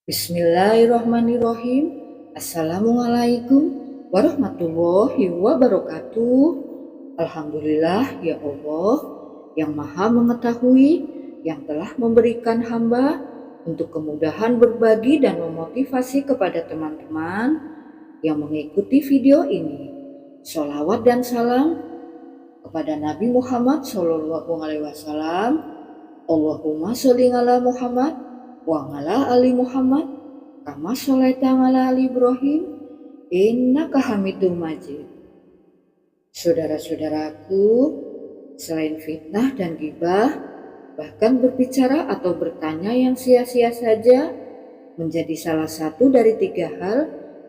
Bismillahirrahmanirrahim. Assalamualaikum warahmatullahi wabarakatuh. Alhamdulillah ya Allah yang maha mengetahui, yang telah memberikan hamba untuk kemudahan berbagi dan memotivasi kepada teman-teman yang mengikuti video ini. Sholawat dan salam kepada Nabi Muhammad SAW. Allahumma sholli ala Muhammad wa ala ali Muhammad kama sholaita ala ali Ibrahim innaka Hamidum Majid. Saudara-saudaraku, selain fitnah dan ghibah, bahkan berbicara atau bertanya yang sia-sia saja menjadi salah satu dari 3 hal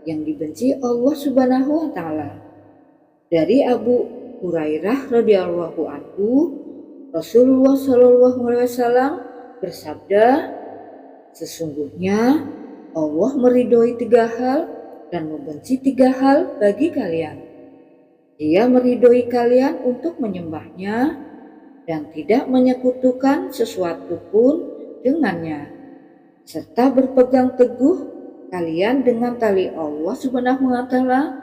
yang dibenci Allah Subhanahu wa taala. Dari Abu Hurairah radhiyallahu anhu, Rasulullah Shallallahu alaihi wasallam bersabda, sesungguhnya Allah meridhoi 3 hal dan membenci 3 hal bagi kalian. Dia meridhoi kalian untuk menyembahnya dan tidak menyekutukan sesuatu pun dengannya, serta berpegang teguh kalian dengan tali Allah Subhanahu wa taala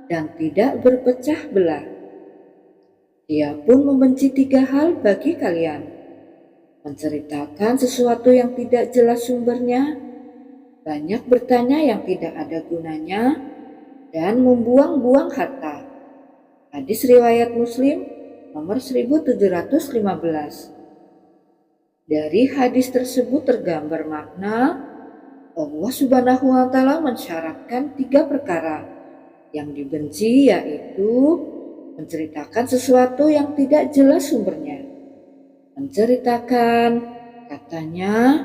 dan tidak berpecah belah. Dia pun membenci 3 hal bagi kalian: menceritakan sesuatu yang tidak jelas sumbernya, banyak bertanya yang tidak ada gunanya, dan membuang-buang harta. Hadis riwayat Muslim nomor 1715. Dari hadis tersebut tergambar makna Allah Subhanahu wa taala mensyaratkan 3 perkara yang dibenci, yaitu menceritakan sesuatu yang tidak jelas sumbernya, menceritakan katanya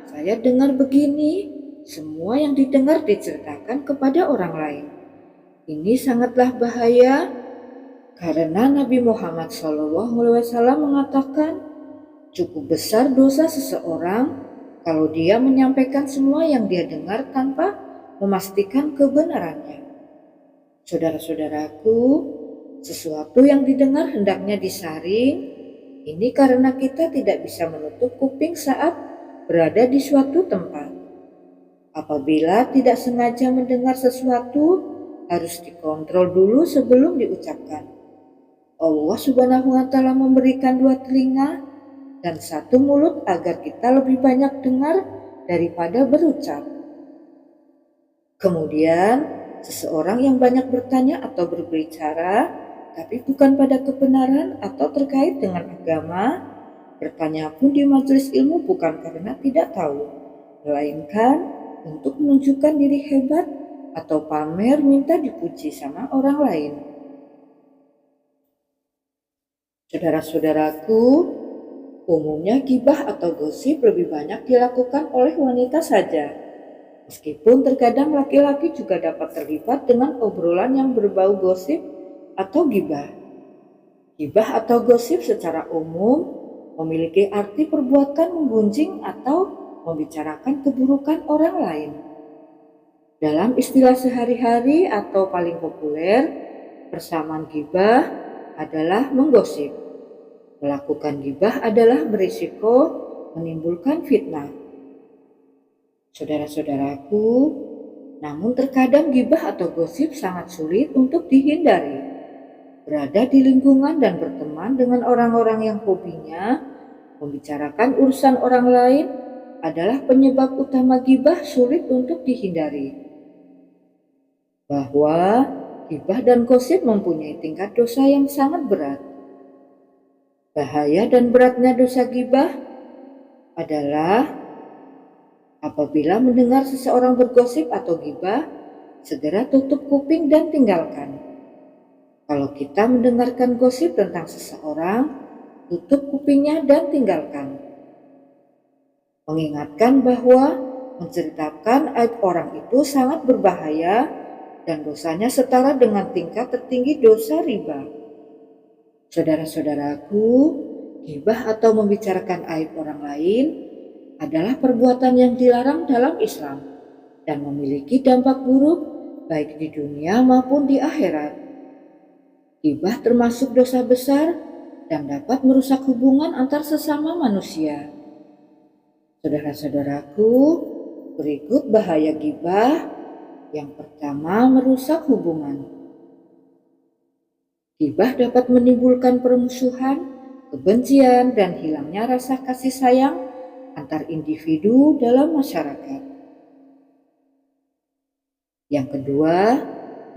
saya dengar begini, semua yang didengar diceritakan kepada orang lain. Ini sangatlah bahaya karena Nabi Muhammad SAW mengatakan cukup besar dosa seseorang kalau dia menyampaikan semua yang dia dengar tanpa memastikan kebenarannya. Saudara-saudaraku, sesuatu yang didengar hendaknya disaring. Ini karena kita tidak bisa menutup kuping saat berada di suatu tempat. Apabila tidak sengaja mendengar sesuatu, harus dikontrol dulu sebelum diucapkan. Allah Subhanahu wa taala memberikan 2 telinga dan 1 mulut agar kita lebih banyak dengar daripada berucap. Kemudian, seseorang yang banyak bertanya atau berbicara, tapi bukan pada kebenaran atau terkait dengan agama, bertanya pun di majelis ilmu bukan karena tidak tahu, melainkan untuk menunjukkan diri hebat atau pamer minta dipuji sama orang lain. Saudara-saudaraku, umumnya ghibah atau gosip lebih banyak dilakukan oleh wanita saja. Meskipun terkadang laki-laki juga dapat terlibat dengan obrolan yang berbau gosip atau ghibah. Ghibah atau gosip secara umum memiliki arti perbuatan menggunjing atau membicarakan keburukan orang lain. Dalam istilah sehari-hari atau paling populer, persamaan ghibah adalah menggosip. Melakukan ghibah adalah berisiko menimbulkan fitnah. Saudara-saudaraku, namun terkadang ghibah atau gosip sangat sulit untuk dihindari. Berada di lingkungan dan berteman dengan orang-orang yang hobinya membicarakan urusan orang lain adalah penyebab utama ghibah sulit untuk dihindari. Bahwa ghibah dan gosip mempunyai tingkat dosa yang sangat berat. Bahaya dan beratnya dosa ghibah adalah apabila mendengar seseorang bergosip atau ghibah, segera tutup kuping dan tinggalkan. Kalau kita mendengarkan gosip tentang seseorang, tutup kupingnya dan tinggalkan. Mengingatkan bahwa menceritakan aib orang itu sangat berbahaya dan dosanya setara dengan tingkat tertinggi dosa riba. Saudara-saudaraku, ghibah atau membicarakan aib orang lain adalah perbuatan yang dilarang dalam Islam dan memiliki dampak buruk baik di dunia maupun di akhirat. Ghibah termasuk dosa besar dan dapat merusak hubungan antar sesama manusia. Saudara-saudaraku, berikut bahaya gibah. Yang pertama, merusak hubungan. Gibah dapat menimbulkan permusuhan, kebencian, dan hilangnya rasa kasih sayang antar individu dalam masyarakat. Yang kedua,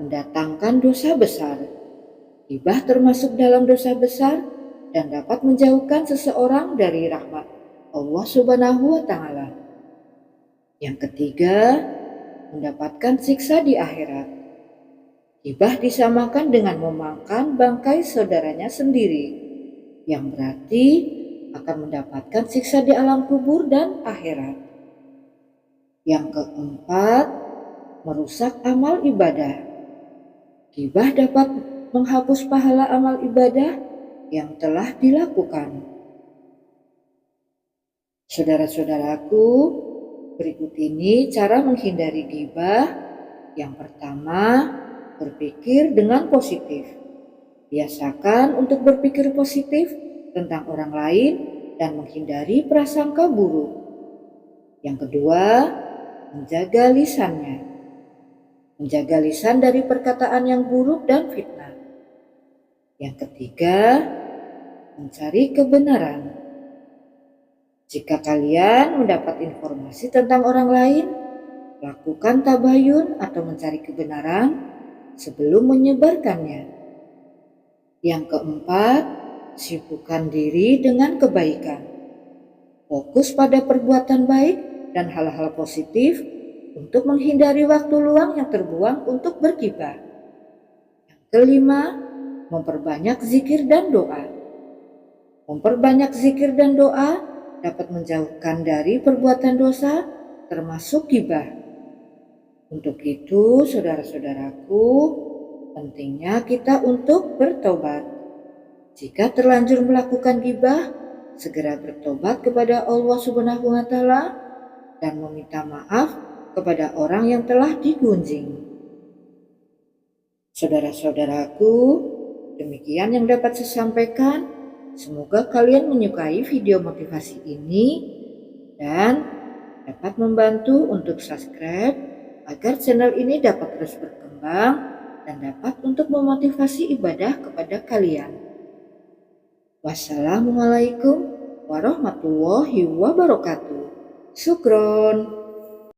mendatangkan dosa besar. Gibah termasuk dalam dosa besar dan dapat menjauhkan seseorang dari rahmat Allah Subhanahu wa Ta'ala. Yang ketiga, mendapatkan siksa di akhirat. Gibah disamakan dengan memakan bangkai saudaranya sendiri, yang berarti akan mendapatkan siksa di alam kubur dan akhirat. Yang keempat, merusak amal ibadah. Gibah dapat menghapus pahala amal ibadah yang telah dilakukan. Saudara-saudaraku, berikut ini cara menghindari gibah. Yang pertama, berpikir dengan positif. Biasakan untuk berpikir positif tentang orang lain dan menghindari prasangka buruk. Yang kedua, menjaga lisannya. Menjaga lisan dari perkataan yang buruk dan fitnah. Yang ketiga, mencari kebenaran. Jika kalian mendapat informasi tentang orang lain, lakukan tabayun atau mencari kebenaran sebelum menyebarkannya. Yang keempat, sibukkan diri dengan kebaikan. Fokus pada perbuatan baik dan hal-hal positif untuk menghindari waktu luang yang terbuang untuk bergibah. Yang kelima, memperbanyak zikir dan doa. Memperbanyak zikir dan doa dapat menjauhkan dari perbuatan dosa termasuk gibah. Untuk itu, saudara-saudaraku, pentingnya kita untuk bertobat. Jika terlanjur melakukan gibah, segera bertobat kepada Allah Subhanahu wa Ta'ala dan meminta maaf kepada orang yang telah digunjing. Saudara-saudaraku, demikian yang dapat saya sampaikan. Semoga kalian menyukai video motivasi ini dan dapat membantu untuk subscribe agar channel ini dapat terus berkembang dan dapat untuk memotivasi ibadah kepada kalian. Wassalamualaikum warahmatullahi wabarakatuh. Syukron.